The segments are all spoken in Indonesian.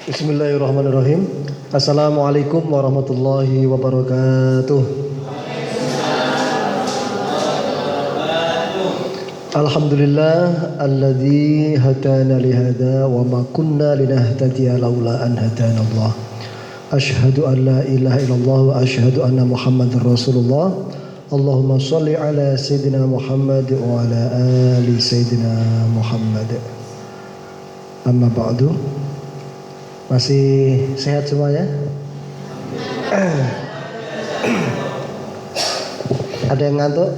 Bismillahirrahmanirrahim. Assalamualaikum warahmatullahi wabarakatuh. Alhamdulillah alladzi hadana li hadza wa ma kunna linahtadiya laula an hadana Allah. Asyhadu an la ilaha illallah wa asyhadu anna Muhammadar Rasulullah. Allahumma shalli ala sayyidina Muhammad wa ala ali sayyidina Muhammad. Amma ba'du. Masih sehat semuanya? Ada yang ngantuk?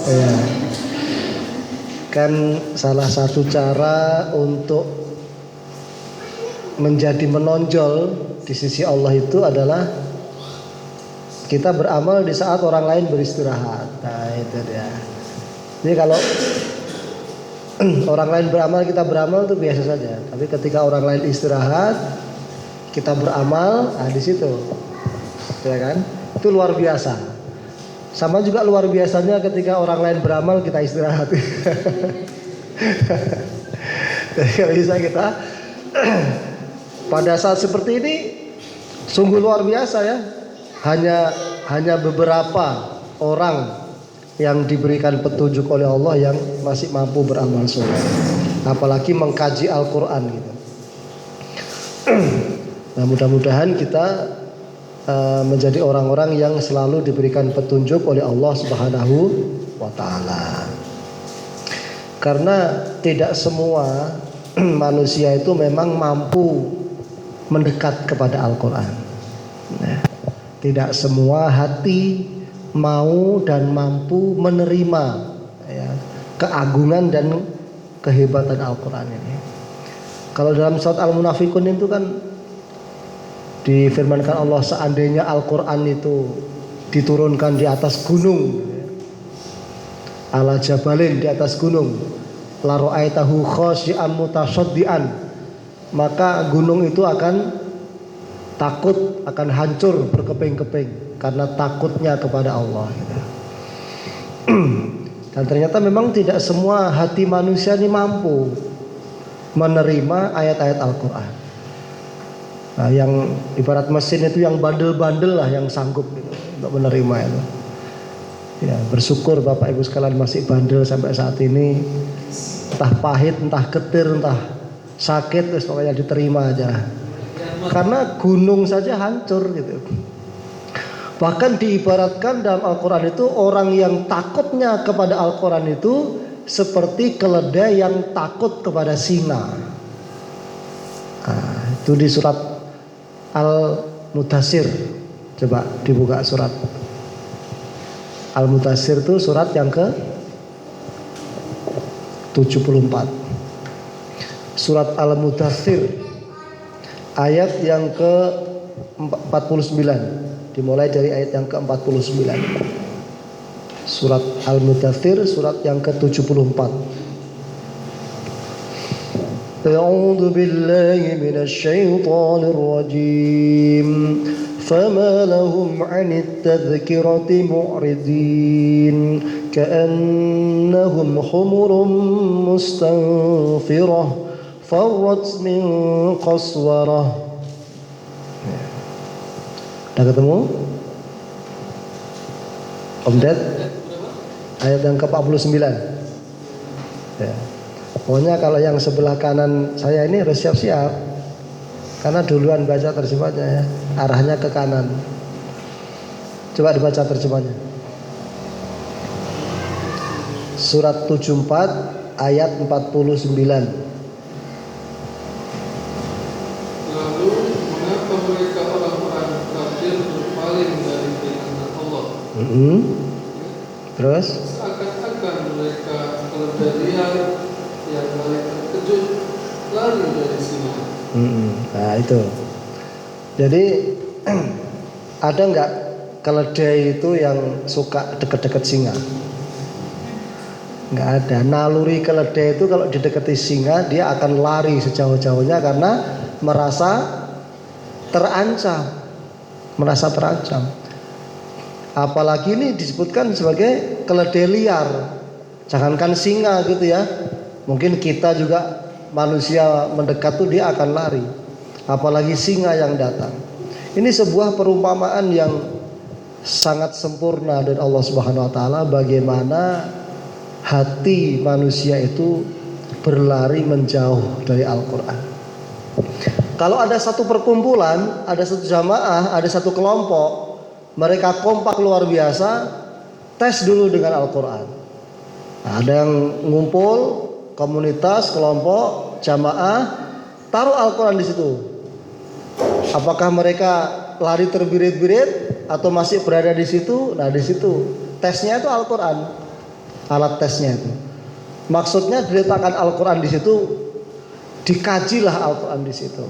Ya. Kan salah satu cara untuk menjadi menonjol di sisi Allah itu adalah kita beramal di saat orang lain beristirahat. Nah itu dia. Jadi kalau orang lain beramal, kita beramal itu biasa saja. Tapi ketika orang lain istirahat, kita beramal, nah di situ, ya kan? Itu luar biasa. Sama juga luar biasanya ketika orang lain beramal, kita istirahat. Jadi kalau bisa kita pada saat seperti ini sungguh luar biasa ya. Hanya beberapa orang yang diberikan petunjuk oleh Allah yang masih mampu beramal soleh, apalagi mengkaji Al-Quran gitu. Nah mudah-mudahan kita menjadi orang-orang yang selalu diberikan petunjuk oleh Allah Subhanahu wa Ta'ala. Karena tidak semua manusia itu memang mampu mendekat kepada Al-Quran. Nah, tidak semua hati mau dan mampu menerima ya, keagungan dan kehebatan Al-Quran ini. Kalau dalam surat Al-Munafikun itu kan difirmankan Allah, seandainya Al-Quran itu diturunkan di atas gunung, ala jabalin, di atas gunung, la ra'aitahu khasyi'an mutasaddian, maka gunung itu akan takut, akan hancur berkeping-keping karena takutnya kepada Allah gitu. Dan ternyata memang tidak semua hati manusia ini mampu menerima ayat-ayat Al-Quran. Nah, yang ibarat mesin itu yang bandel-bandel lah yang sanggup gitu, untuk menerima itu. Ya, bersyukur Bapak Ibu sekalian masih bandel sampai saat ini. Entah pahit, entah getir, entah sakit, terus pokoknya diterima aja. Karena gunung saja hancur gitu. Bahkan diibaratkan dalam Al-Quran itu orang yang takutnya kepada Al-Quran itu seperti keledai yang takut kepada singa. Nah, itu di surat Al-Mudaththir. Coba dibuka surat Al-Mudaththir itu surat yang ke 74. Surat Al-Mudaththir ayat yang ke 49. Dimulai dari ayat yang ke-49. Surat Al-Mudaththir surat yang ke-74. A'udzu billahi minasy syaithanir rajim. Fama lahum 'anit tadhkirati mu'ridin ka'annahum humurun mustanfirah farrat min qaswarah. Udah ketemu? Om Ded? Ayat yang ke-49 ya. Pokoknya kalau yang sebelah kanan saya ini harus siap-siap, karena duluan baca terjemahnya ya. Arahnya ke kanan. Coba dibaca terjemahnya. Surat 74 ayat 49. Terus seakan-akan mereka keledai yang mereka terkejut lari dari singa. Nah itu. Jadi ada nggak keledai itu yang suka deket-deket singa? Nggak ada. Naluri keledai itu kalau didekati singa dia akan lari sejauh-jauhnya karena merasa terancam. Apalagi ini disebutkan sebagai keledai liar. Jangankan singa gitu ya, mungkin kita juga manusia mendekat tuh dia akan lari. Apalagi singa yang datang. Ini sebuah perumpamaan yang sangat sempurna dari Allah Subhanahu wa taala bagaimana hati manusia itu berlari menjauh dari Al-Qur'an. Kalau ada satu perkumpulan, ada satu jamaah, ada satu kelompok, mereka kompak luar biasa, tes dulu dengan Al-Qur'an. Nah, ada yang ngumpul, komunitas, kelompok, jamaah, taruh Al-Qur'an di situ. Apakah mereka lari terbirit-birit atau masih berada di situ? Nah, di situ tesnya itu Al-Qur'an. Alat tesnya itu. Maksudnya diletakkan Al-Qur'an di situ, dikajilah Al-Qur'an di situ.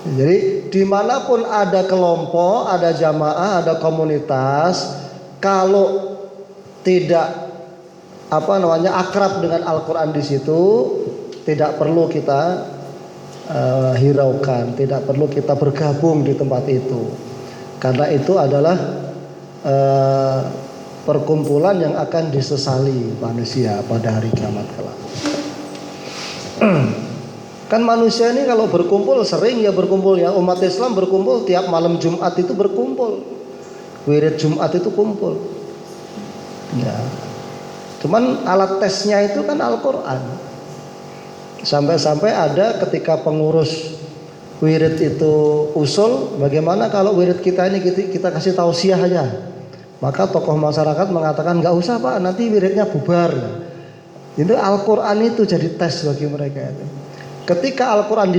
Jadi dimanapun ada kelompok, ada jamaah, ada komunitas, kalau tidak akrab dengan Al-Qur'an di situ, tidak perlu kita hiraukan, tidak perlu kita bergabung di tempat itu, karena itu adalah perkumpulan yang akan disesali manusia pada hari kiamat kelak. Kan manusia ini kalau berkumpul sering ya berkumpul ya, umat Islam berkumpul tiap malam Jumat itu berkumpul, wirid Jumat itu kumpul. Ya, cuman alat tesnya itu kan Al-Qur'an. Sampai-sampai ada ketika pengurus wirid itu usul, bagaimana kalau wirid kita ini kita kasih tausiah aja. Maka tokoh masyarakat mengatakan nggak usah Pak, nanti wiridnya bubar. Itu Al-Qur'an itu jadi tes bagi mereka itu. Ketika Al-Qur'an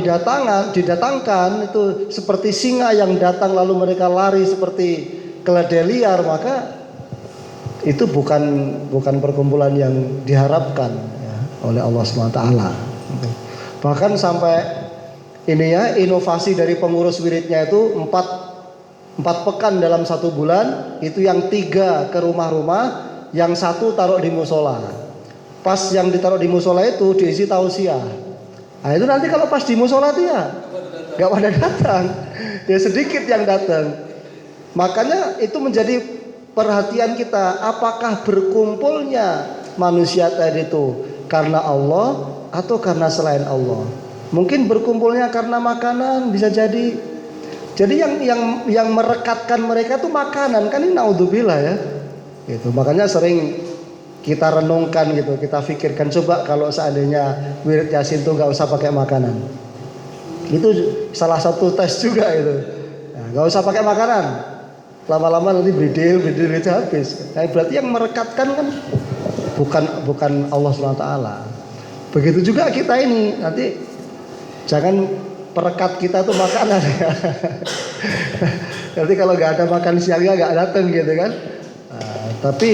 didatangkan itu seperti singa yang datang lalu mereka lari seperti keledai liar, maka itu bukan perkumpulan yang diharapkan ya, oleh Allah SWT. Bahkan sampai ini ya, inovasi dari pengurus wiridnya itu 4 pekan dalam 1 bulan, itu yang 3 ke rumah-rumah, yang 1 taruh di musola. Pas yang ditaruh di musola itu diisi tausiah. Nah itu nanti kalau pas di musola dia nggak pada datang, ya sedikit yang datang. Makanya itu menjadi perhatian kita, apakah berkumpulnya manusia tadi itu karena Allah atau karena selain Allah. Mungkin berkumpulnya karena makanan, bisa jadi. Jadi yang merekatkan mereka tuh makanan, kan ini naudzubillah ya. Gitu. Makanya sering kita renungkan gitu, kita pikirkan coba kalau seandainya wirid Yasin tuh nggak usah pakai makanan. Itu salah satu tes juga itu. Nah, nggak usah pakai makanan. Lama-lama nanti bridil itu habis. Nah, berarti yang merekatkan kan bukan Allah SWT. Begitu juga kita ini, nanti jangan perekat kita tuh makanan ya. Nanti kalau nggak ada makan siangnya nggak datang gitu kan. Nah, tapi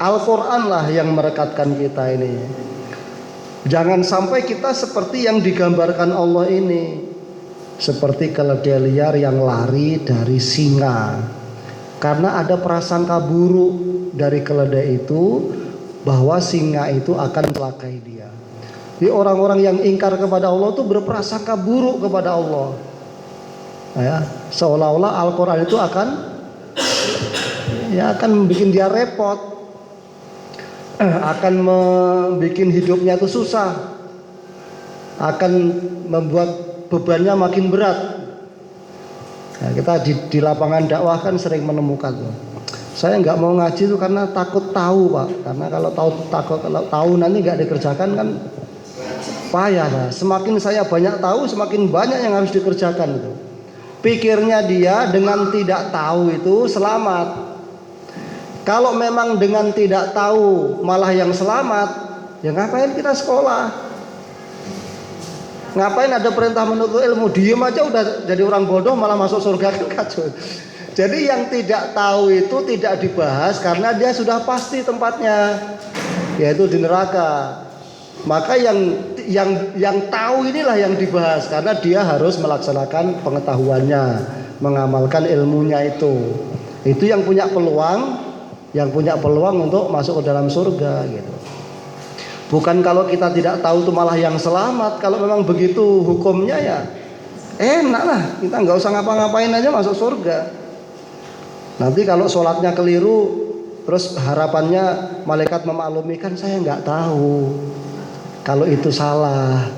Al-Qur'an lah yang merekatkan kita ini. Jangan sampai kita seperti yang digambarkan Allah ini, seperti keledai liar yang lari dari singa. Karena ada prasangka buruk dari keledai itu bahwa singa itu akan melakai dia. Jadi orang-orang yang ingkar kepada Allah itu berprasangka buruk kepada Allah. Nah, ya, seolah-olah Al-Qur'an itu akan bikin dia repot, akan membuat hidupnya itu susah, akan membuat bebannya makin berat. Nah, kita di lapangan dakwah kan sering menemukan tuh. Saya nggak mau ngaji itu karena takut tahu Pak, karena kalau tahu nanti nggak dikerjakan kan payah. Nah, semakin saya banyak tahu, semakin banyak yang harus dikerjakan itu. Pikirnya dia dengan tidak tahu itu selamat. Kalau memang dengan tidak tahu malah yang selamat, ya ngapain kita sekolah? Ngapain ada perintah menuntut ilmu? Diem aja udah jadi orang bodoh malah masuk surga kan kacau. Jadi yang tidak tahu itu tidak dibahas karena dia sudah pasti tempatnya, yaitu di neraka. Maka yang tahu inilah yang dibahas karena dia harus melaksanakan pengetahuannya, mengamalkan ilmunya itu. Itu yang punya peluang untuk masuk ke dalam surga gitu. Bukan kalau kita tidak tahu itu malah yang selamat. Kalau memang begitu hukumnya ya enak lah, kita nggak usah ngapa-ngapain aja masuk surga. Nanti kalau sholatnya keliru, terus harapannya malaikat memaklumi, kan saya nggak tahu kalau itu salah.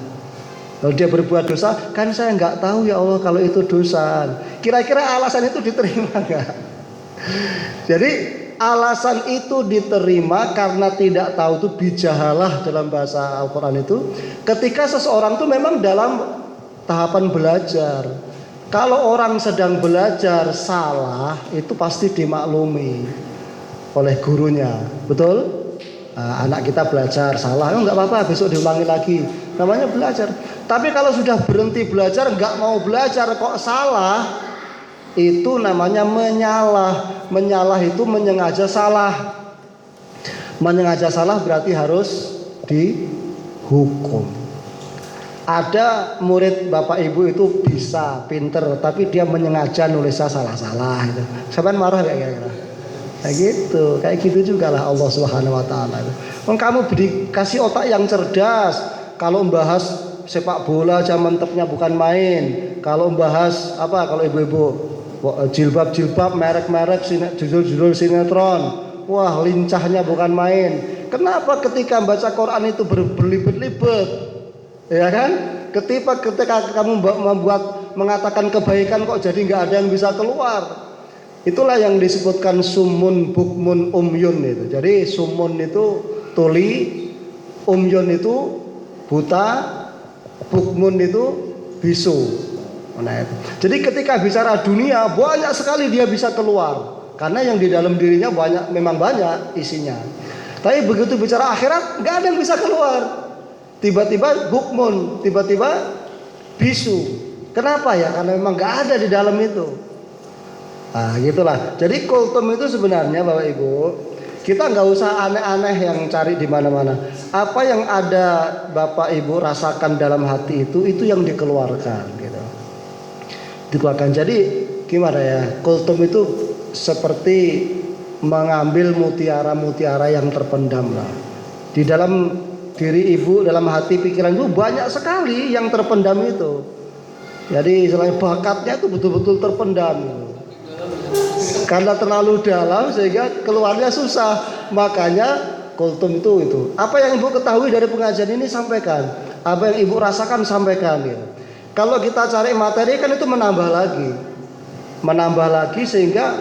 Kalau dia berbuat dosa, kan saya nggak tahu ya Allah kalau itu dosa. Kira-kira alasan itu diterima nggak? Jadi alasan itu diterima karena tidak tahu, itu bijahalah dalam bahasa Al-Quran itu. Ketika seseorang itu memang dalam tahapan belajar. Kalau orang sedang belajar salah, itu pasti dimaklumi oleh gurunya, betul? Anak kita belajar salah, nggak apa-apa, besok diulangi lagi. Namanya belajar. Tapi kalau sudah berhenti belajar, nggak mau belajar kok salah, itu namanya menyalah. Menyalah itu menyengaja salah. Menyengaja salah berarti harus dihukum. Ada murid bapak ibu itu bisa, pinter, tapi dia menyengaja nulisnya salah-salah. Gitu. Siapa yang marah kayak kira-kira? Kayak gitu juga lah Allah Subhanahu Wa Taala. Kamu dikasih otak yang cerdas. Kalau membahas sepak bola aja mantepnya bukan main. Kalau membahas apa? Kalau ibu-ibu jilbab-jilbab, merek-merek, judul-judul sinetron, wah lincahnya bukan main. Kenapa ketika baca Quran itu berlibet-libet, ya kan? Ketika kamu mengatakan kebaikan kok jadi nggak ada yang bisa keluar. Itulah yang disebutkan sumun, bukmun, umyun itu. Jadi sumun itu tuli, umyun itu buta, bukmun itu bisu. Nah, jadi ketika bicara dunia banyak sekali dia bisa keluar karena yang di dalam dirinya banyak, memang banyak isinya. Tapi begitu bicara akhirat nggak ada yang bisa keluar. Tiba-tiba bukmun, tiba-tiba bisu. Kenapa ya? Karena memang nggak ada di dalam itu. Nah, gitulah. Jadi kultum itu sebenarnya Bapak Ibu, kita nggak usah aneh-aneh yang cari di mana-mana. Apa yang ada Bapak Ibu rasakan dalam hati itu yang dikeluarkan gitu. Dikeluarkan. Jadi gimana ya? Kultum itu seperti mengambil mutiara-mutiara yang terpendam lah. Di dalam diri ibu, dalam hati pikiran itu banyak sekali yang terpendam itu. Jadi istilahnya bakatnya itu betul-betul terpendam gitu. Karena terlalu dalam sehingga keluarnya susah. Makanya kultum itu. Apa yang ibu ketahui dari pengajian ini sampaikan. Apa yang ibu rasakan sampaikan gitu. Kalau kita cari materi kan itu menambah lagi sehingga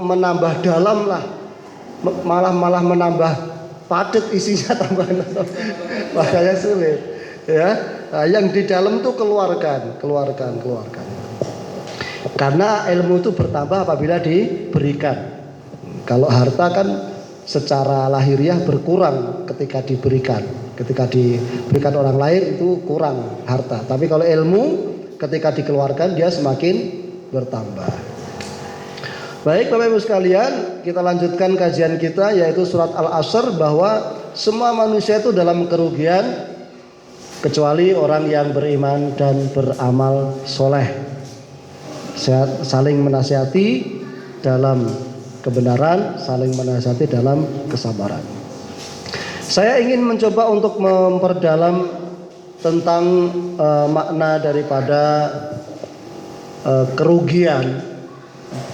menambah dalam lah. Malah menambah padat isinya tambah. Makanya sulit ya. Nah, yang di dalam itu keluarkan. Karena ilmu itu bertambah apabila diberikan. Kalau harta kan secara lahiriah berkurang ketika diberikan. Ketika diberikan orang lain itu kurang harta. Tapi kalau ilmu ketika dikeluarkan dia semakin bertambah. Baik Bapak Ibu sekalian, kita lanjutkan kajian kita yaitu surat Al-Asr, bahwa semua manusia itu dalam kerugian kecuali orang yang beriman dan beramal soleh. Saling menasihati dalam kebenaran, saling menasihati dalam kesabaran. Saya ingin mencoba untuk memperdalam tentang makna daripada kerugian,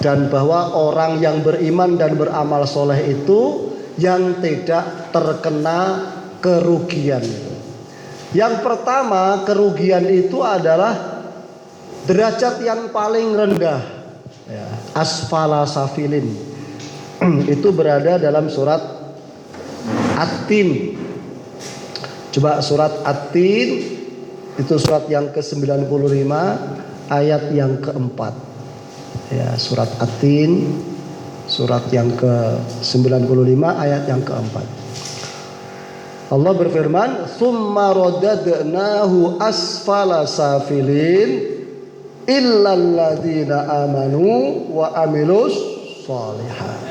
dan bahwa orang yang beriman dan beramal soleh itu yang tidak terkena kerugian. Yang pertama, kerugian itu adalah derajat yang paling rendah ya, asfala safilin. Itu berada dalam surat At-Tin. Coba surat At-Tin, itu surat yang ke-95 ayat yang keempat ya, surat At-Tin surat yang ke-95 ayat yang keempat. Allah berfirman, "Tsumma radadnahu asfala safilin illalladzina amanu wa amilus sholihat."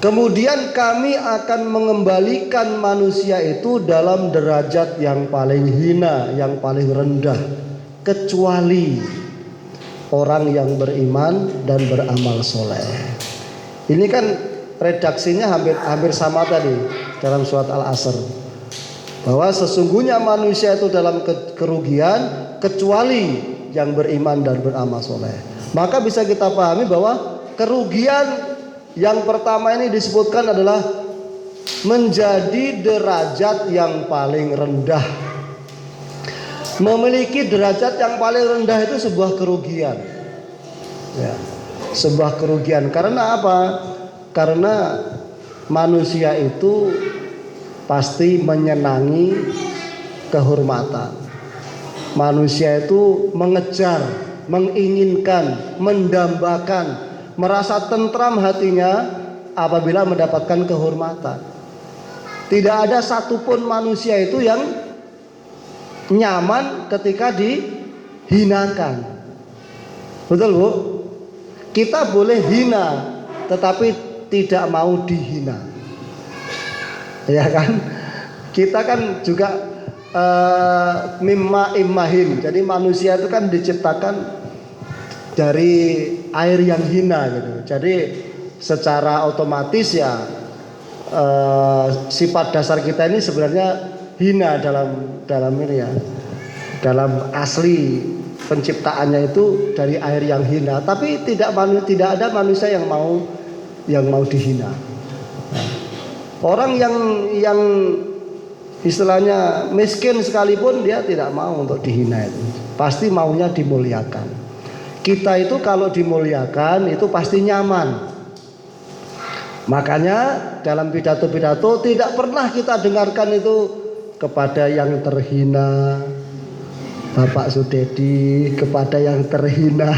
Kemudian kami akan mengembalikan manusia itu dalam derajat yang paling hina, yang paling rendah, kecuali orang yang beriman dan beramal soleh. Ini kan redaksinya hampir sama tadi dalam surat Al-Asr, bahwa sesungguhnya manusia itu dalam kerugian kecuali yang beriman dan beramal soleh. Maka bisa kita pahami bahwa kerugian yang pertama ini disebutkan adalah menjadi derajat yang paling rendah. Memiliki derajat yang paling rendah itu sebuah kerugian. Ya, sebuah kerugian. Karena apa? Karena manusia itu pasti menyenangi kehormatan. Manusia itu mengejar, menginginkan, mendambakan, merasa tentram hatinya apabila mendapatkan kehormatan. Tidak ada satupun manusia itu yang nyaman ketika dihinakan. Betul Bu? Kita boleh hina, tetapi tidak mau dihina. Ya kan? Kita kan juga mimma immahin. Jadi manusia itu kan diciptakan dari air yang hina gitu. Jadi secara otomatis ya sifat dasar kita ini sebenarnya hina dalam ini ya. Dalam asli penciptaannya itu dari air yang hina, tapi tidak ada manusia yang mau dihina. Nah, orang yang istilahnya miskin sekalipun dia tidak mau untuk dihina itu. Pasti maunya dimuliakan. Kita itu kalau dimuliakan itu pasti nyaman. Makanya dalam pidato-pidato tidak pernah kita dengarkan itu kepada yang terhina, Bapak Sudedi, kepada yang terhina.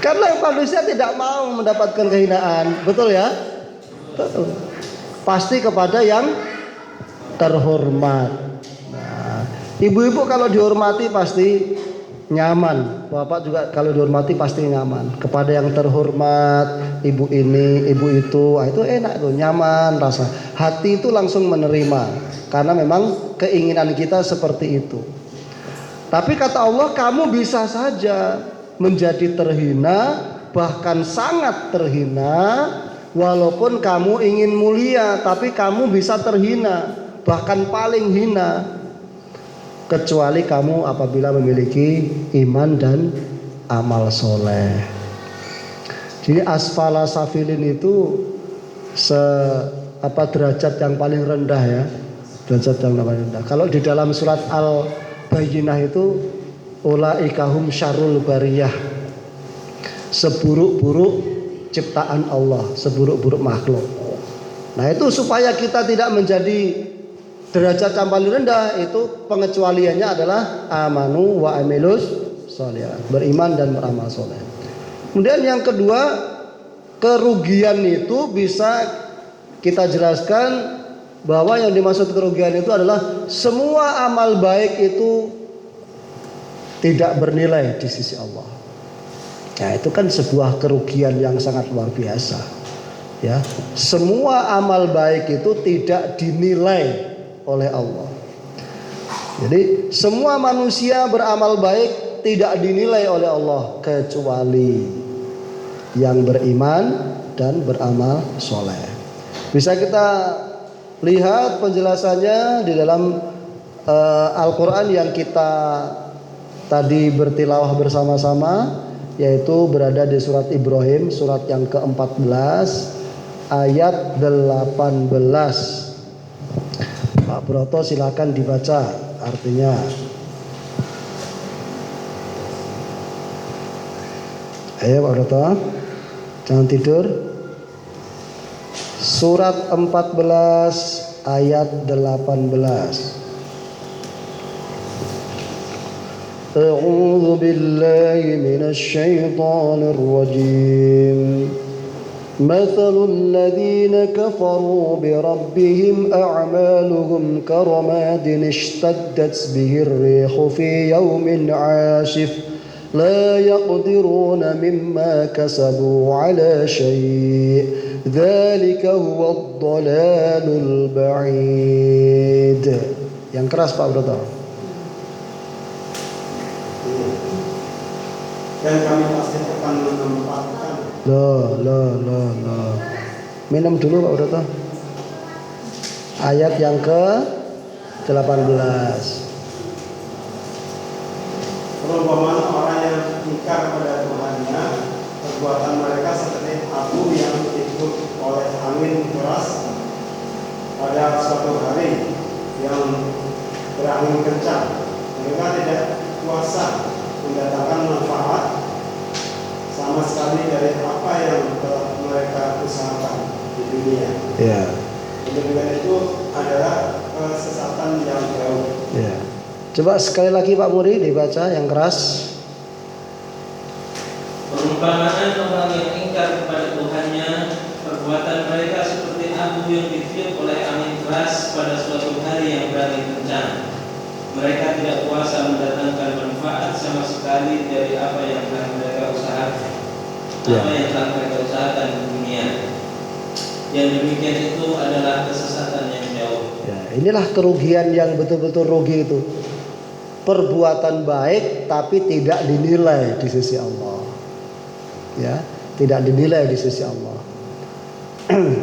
Karena manusia tidak mau mendapatkan kehinaan. Betul ya? Betul. Pasti kepada yang terhormat. Nah, ibu-ibu kalau dihormati pasti nyaman. Bapak juga kalau dihormati pasti nyaman. Kepada yang terhormat, ibu ini, ibu itu, itu enak tuh, nyaman rasa. Hati itu langsung menerima. Karena memang keinginan kita seperti itu. Tapi kata Allah, kamu bisa saja menjadi terhina, bahkan sangat terhina, walaupun kamu ingin mulia, tapi kamu bisa terhina, bahkan paling hina, kecuali kamu apabila memiliki iman dan amal soleh. Jadi asfala safilin itu derajat yang paling rendah ya, derajat yang paling rendah. Kalau di dalam surat Al-Bayyinah itu ulaikahum syarrul bariyah, seburuk-buruk ciptaan Allah, seburuk-buruk makhluk. Nah itu supaya kita tidak menjadi derajat yang paling rendah, itu pengecualiannya adalah amanu wa amilus sholihat, beriman dan beramal soleh. Kemudian yang kedua, kerugian itu bisa kita jelaskan bahwa yang dimaksud kerugian itu adalah semua amal baik itu tidak bernilai di sisi Allah. Ya, itu kan sebuah kerugian yang sangat luar biasa. Ya, semua amal baik itu tidak dinilai oleh Allah. Jadi semua manusia beramal baik tidak dinilai oleh Allah kecuali yang beriman dan beramal soleh. Bisa kita lihat penjelasannya di dalam Al-Quran yang kita tadi bertilawah bersama-sama, yaitu berada di surat Ibrahim, surat yang ke-14 ayat 18. Pak Broto silakan dibaca artinya. Ayo Pak Broto, jangan tidur. Surat 14 ayat 18. A'udzu billahi minasy syaithanir rajim. مثل الذين كفروا بربهم أعمالهم كرماد اشتدت به الريح في يوم عاصف لا يقدرون مما كسبوا على شيء ذلك هو الضلال البعيد. Yang keras Pak Broto. Dan kami pasti akan menempatkan. Loh. Minum dulu Pak Broto. Ayat yang ke-18. Perumpamaan orang yang ingkar kepada Tuhannya, perbuatan mereka seperti abu yang ditiup oleh angin keras pada suatu hari yang berangin kencang, Mereka tidak kuasa mendatangkan manfaat sama sekali dari apa yang telah mereka usahakan di dunia. Ya. Demikian itu adalah kesesatan yang jauh. Ya. Coba sekali lagi Pak Muri dibaca yang keras. Perumpamaan orang yang ingkar kepada Tuhannya, perbuatan mereka seperti abu yang ditiup oleh angin keras pada suatu hari yang berangin kencang. Mereka tidak kuasa mendatangkan manfaat sama sekali dari apa yang telah mereka usahakan. Apa yang telah mereka usahakan di dunia. Yang demikian itu adalah kesesatan yang jauh. Ya, inilah kerugian yang betul-betul rugi itu. Perbuatan baik tapi tidak dinilai di sisi Allah. Ya, tidak dinilai di sisi Allah.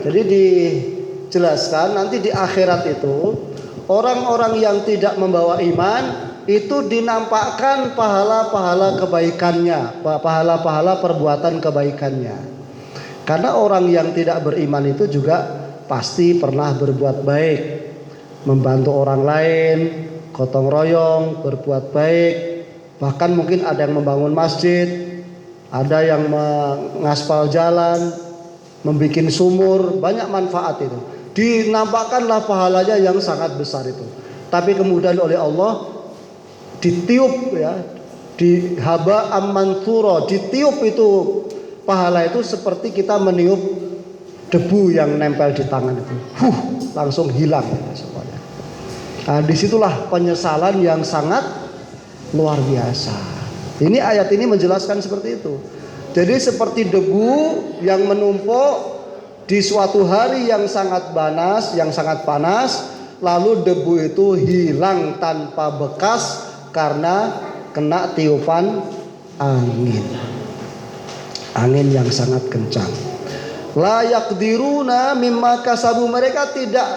Jadi dijelaskan nanti di akhirat itu orang-orang yang tidak membawa iman itu dinampakkan pahala-pahala kebaikannya, pahala-pahala perbuatan kebaikannya. Karena orang yang tidak beriman itu juga pasti pernah berbuat baik, membantu orang lain, gotong royong, berbuat baik, bahkan mungkin ada yang membangun masjid, ada yang mengaspal jalan, membuat sumur, banyak manfaat itu. Dinampakkanlah pahalanya yang sangat besar itu. Tapi kemudian oleh Allah ditiup ya, di haba ammanthura, ditiup itu pahala itu seperti kita meniup debu yang nempel di tangan itu. Langsung hilang semuanya. Nah, disitulah penyesalan yang sangat luar biasa. Ini ayat ini menjelaskan seperti itu. Jadi seperti debu yang menumpuk di suatu hari yang sangat panas, lalu debu itu hilang tanpa bekas karena kena tiupan angin yang sangat kencang. La yaqdiruna mimma kasabu, mereka tidak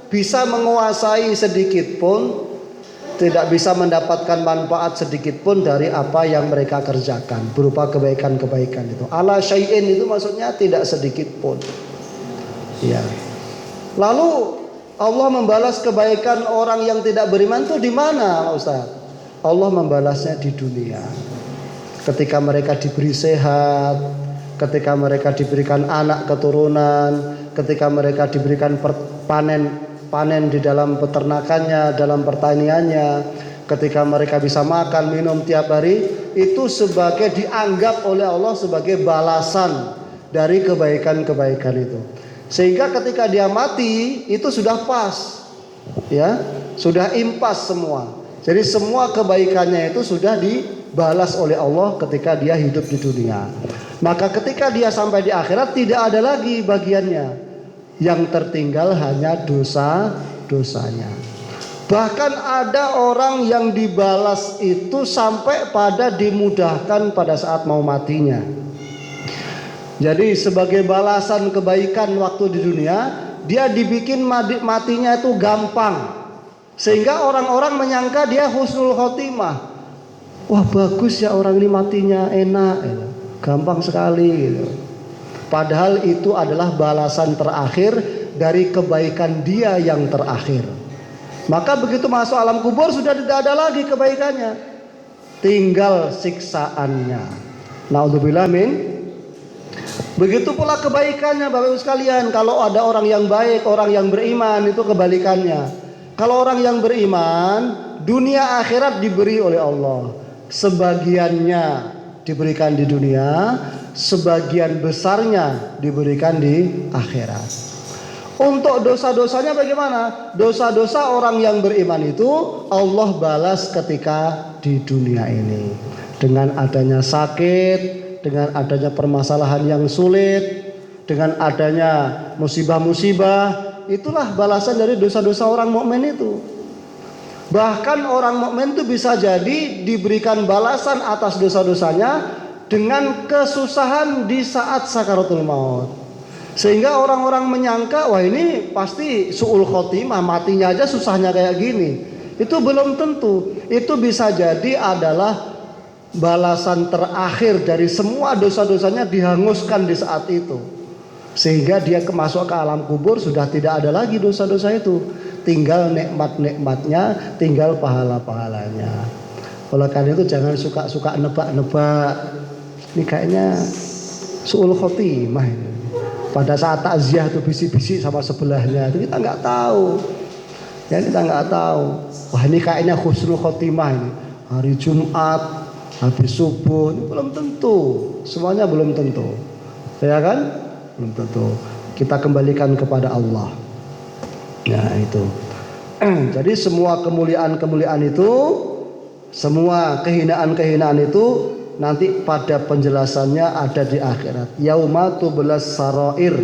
bisa menguasai sedikit pun, tidak bisa mendapatkan manfaat sedikit pun dari apa yang mereka kerjakan berupa kebaikan-kebaikan itu. Ala syai'in itu maksudnya tidak sedikit pun. Ya. Lalu Allah membalas kebaikan orang yang tidak beriman itu di mana, Ustaz? Allah membalasnya di dunia. Ketika mereka diberi sehat, ketika mereka diberikan anak keturunan, ketika mereka diberikan panen di dalam peternakannya, dalam pertaniannya, ketika mereka bisa makan, minum tiap hari, itu sebagai dianggap oleh Allah sebagai balasan dari kebaikan-kebaikan itu. Sehingga ketika dia mati itu sudah pas, ya, sudah impas semua. Jadi semua kebaikannya itu sudah dibalas oleh Allah ketika dia hidup di dunia. Maka ketika dia sampai di akhirat tidak ada lagi bagiannya. Yang tertinggal hanya dosa-dosanya. Bahkan ada orang yang dibalas itu sampai pada dimudahkan pada saat mau matinya. Jadi sebagai balasan kebaikan waktu di dunia, dia dibikin matinya itu gampang. Sehingga orang-orang menyangka dia husnul khotimah. Wah, bagus ya orang ini matinya enak, gampang sekali gitu. Padahal itu adalah balasan terakhir dari kebaikan dia yang terakhir. Maka begitu masuk alam kubur sudah tidak ada lagi kebaikannya, tinggal siksaannya. Naudzubillah min. Begitu pula kebaikannya Bapak Ibu sekalian. Kalau ada orang yang baik, orang yang beriman, itu kebalikannya. Kalau orang yang beriman, dunia akhirat diberi oleh Allah. Sebagiannya diberikan di dunia, sebagian besarnya diberikan di akhirat. Untuk dosa-dosanya bagaimana? Dosa-dosa orang yang beriman itu Allah balas ketika di dunia ini. Dengan adanya sakit, dengan adanya permasalahan yang sulit, dengan adanya musibah-musibah, itulah balasan dari dosa-dosa orang mukmin itu. Bahkan orang mukmin itu bisa jadi diberikan balasan atas dosa-dosanya dengan kesusahan di saat sakaratul maut. Sehingga orang-orang menyangka, wah ini pasti su'ul khotimah, matinya aja susahnya kayak gini. Itu belum tentu. Itu bisa jadi adalah balasan terakhir dari semua dosa-dosanya dihanguskan di saat itu. Sehingga dia masuk ke alam kubur sudah tidak ada lagi dosa-dosa itu. Tinggal nikmat-nikmatnya, tinggal pahala-pahalanya. Oleh karena itu jangan suka nebak-nebak. Ini kayaknya suul khotimah ini. Pada saat takziah itu bisik-bisik sama sebelahnya, itu kita nggak tahu. Ya kita nggak tahu. Wah ini kayaknya husnul khotimah ini. Hari Jumat, habis subuh, ini belum tentu. Semuanya belum tentu. Ya kan? Belum tentu. Kita kembalikan kepada Allah. Ya itu. Jadi semua kemuliaan-kemuliaan itu, semua kehinaan-kehinaan itu nanti pada penjelasannya ada di akhirat. Yauma tublas sarair,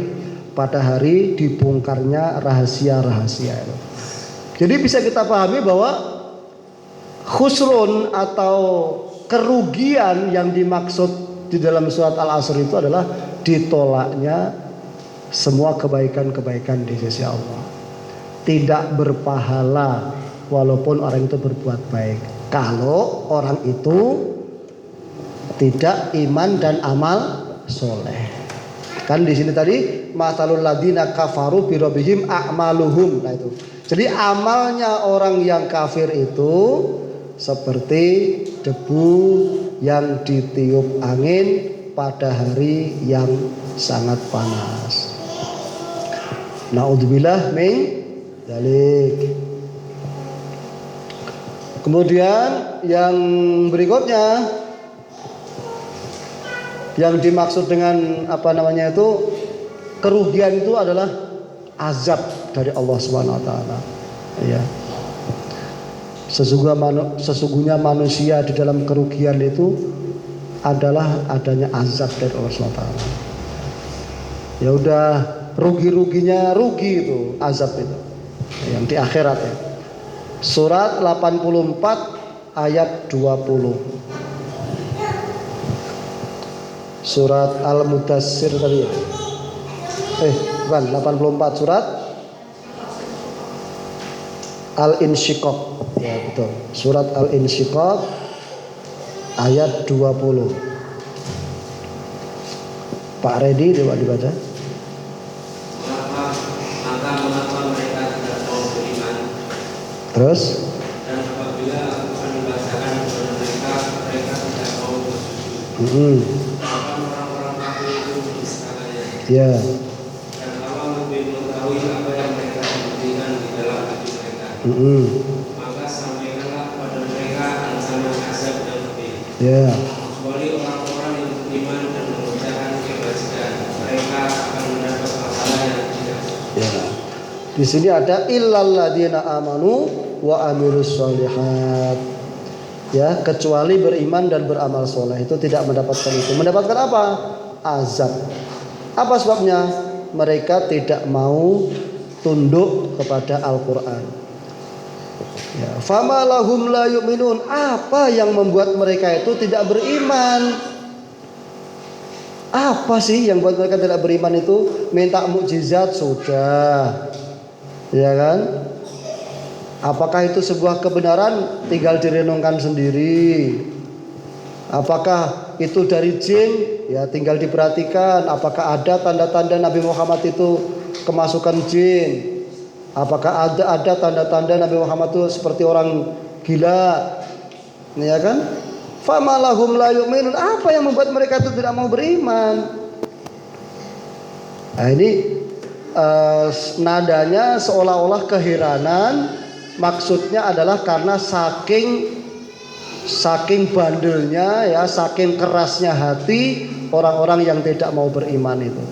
pada hari dibongkarnya rahasia-rahasia itu. Jadi bisa kita pahami bahwa khusrun atau kerugian yang dimaksud di dalam surat Al-Asr itu adalah ditolaknya semua kebaikan-kebaikan di sisi Allah. Tidak berpahala walaupun orang itu berbuat baik. Kalau orang itu tidak iman dan amal soleh. Kan di sini tadi masalul ladina kafaru bi rabbihim a'maluhum. Nah itu. Jadi amalnya orang yang kafir itu seperti debu yang ditiup angin pada hari yang sangat panas. Naudzubillah min dzalik. Kemudian yang berikutnya yang dimaksud dengan kerugian itu adalah azab dari Allah Subhanahu wa taala. Ya. Sesungguhnya manusia di dalam kerugian itu adalah adanya azab dari Allah Subhanahu wa taala. Ya udah rugi-ruginya rugi itu azab itu. Yang di akhirat ya. Surat 84 ayat 20. Surat Al-Mudassir tadi ya. Bukan 84, surat Al-Insyiqaq. Ya betul. Surat Al-Insyiqaq ayat 20. Pak Redi coba dibaca. Mengapa mereka tidak mau beriman? Terus Dan apabila Al-Quran dibacakan kepada mereka tidak mau bersujud. Orang-orang kafir itu menistakannya. ya. Dan Allah lebih mengetahui apa yang mereka sembunyikan di dalam hati mereka. Maka sampaikanlah kepada mereka ancaman azab yang pedih. Ya. Kecuali orang-orang yang beriman dan mengerjakan kebajikan, mereka akan mendapat pahala yang tidak. Ya. Di sini ada illal ladzina amanu wa amilus sholihat. Ya, kecuali beriman dan beramal soleh itu tidak mendapatkan itu. Mendapatkan apa? Azab. Apa sebabnya? Mereka tidak mau tunduk kepada Al-Quran. Ya, fama lahum la yu'minun. Apa yang membuat mereka itu tidak beriman? Apa sih yang membuat mereka tidak beriman itu? Minta mukjizat sudah. Ya kan? Apakah itu sebuah kebenaran? Tinggal direnungkan sendiri. Apakah itu dari jin? Ya tinggal diperhatikan. Apakah ada tanda-tanda Nabi Muhammad itu kemasukan jin? Apakah ada tanda-tanda Nabi Muhammad itu seperti orang gila? Ya kan? Fama lahum la yu'minun. Apa yang membuat mereka itu tidak mau beriman? Nah ini nadanya seolah-olah keheranan, maksudnya adalah karena saking bandelnya ya, saking kerasnya hati orang-orang yang tidak mau beriman itu.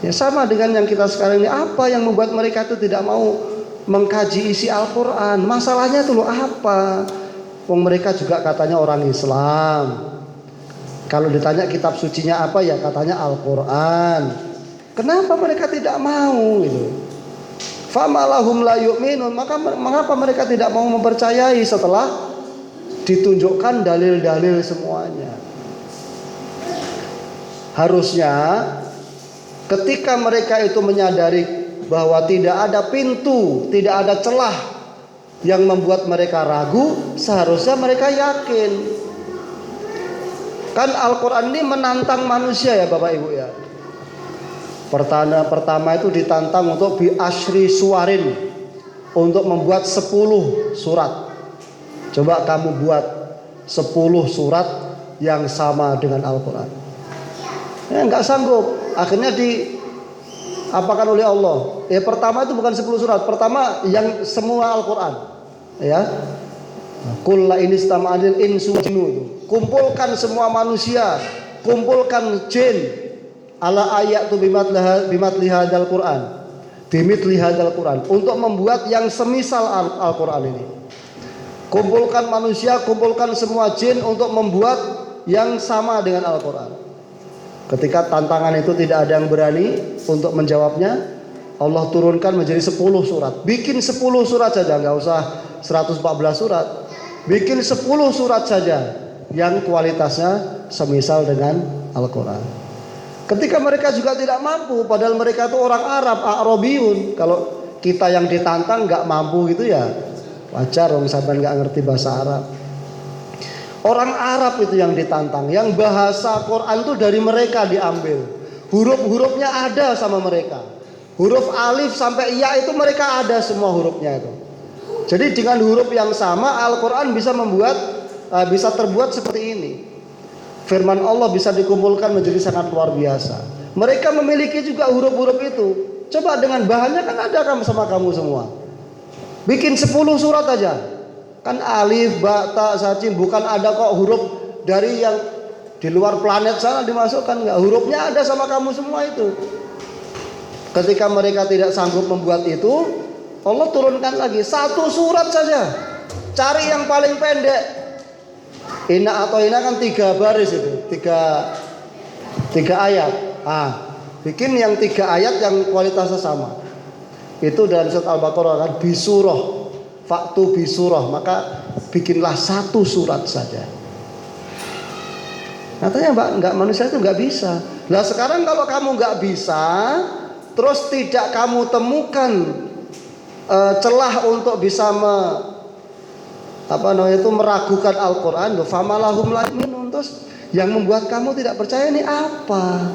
Ya sama dengan yang kita sekarang ini, apa yang membuat mereka itu tidak mau mengkaji isi Al-Quran? Masalahnya itu loh apa? Wong mereka juga katanya orang Islam. Kalau ditanya kitab sucinya apa ya katanya Al-Quran. Kenapa mereka tidak mau gitu? Fama lahum la yu'minun. Mengapa mereka tidak mau mempercayai setelah ditunjukkan dalil-dalil semuanya? Harusnya ketika mereka itu menyadari bahwa tidak ada pintu, tidak ada celah yang membuat mereka ragu, seharusnya mereka yakin. Kan Al-Quran ini menantang manusia ya Bapak Ibu ya. Pertama itu ditantang untuk bi asyri suwarin, untuk membuat 10 surat. Coba kamu buat 10 surat yang sama dengan Al-Quran. Ya nggak sanggup. Akhirnya diapakan oleh Allah. Pertama itu bukan 10 surat. Pertama yang semua Al-Quran. Ya. Qul la in istama'al insu wal jinnu itu. Kumpulkan semua manusia, kumpulkan jin ala ayatu bimatli hadzal Quran. Bimitli hadzal Quran untuk membuat yang semisal Al-Quran ini. Kumpulkan manusia, kumpulkan semua jin untuk membuat yang sama dengan Al-Quran. Ketika tantangan itu tidak ada yang berani untuk menjawabnya, Allah turunkan menjadi 10 surat. Bikin 10 surat saja, nggak usah 114 surat. Bikin 10 surat saja yang kualitasnya semisal dengan Al-Quran. Ketika mereka juga tidak mampu, padahal mereka itu orang Arab, Arabiyun. Kalau kita yang ditantang nggak mampu gitu ya wajar, orang sampean nggak ngerti bahasa Arab. Orang Arab itu yang ditantang, yang bahasa Quran itu dari mereka diambil. Huruf-hurufnya ada sama mereka. Huruf alif sampai ya itu mereka ada semua hurufnya itu. Jadi dengan huruf yang sama Al-Quran bisa terbuat seperti ini. Firman Allah bisa dikumpulkan menjadi sangat luar biasa. Mereka memiliki juga huruf-huruf itu. Coba dengan bahannya kan ada sama kamu semua. Bikin 10 surat aja. Kan alif, ba, ta, sa, jim. Bukan ada kok huruf dari yang di luar planet sana dimasukkan. Enggak, hurufnya ada sama kamu semua itu. Ketika mereka tidak sanggup membuat itu, Allah turunkan lagi 1 surat saja. Cari yang paling pendek. Inna atau ina kan 3 baris itu, 3 ayat. Bikin yang 3 ayat yang kualitasnya sama. Itu dalam surat Al-Baqarah kan bisurah, faktu bisurah, maka bikinlah 1 surat saja. Katanya nggak, manusia itu nggak bisa. Nah sekarang kalau kamu nggak bisa, terus tidak kamu temukan celah untuk bisa meragukan Al-Quran, famalahum la yu'minun. Terus yang membuat kamu tidak percaya ini apa?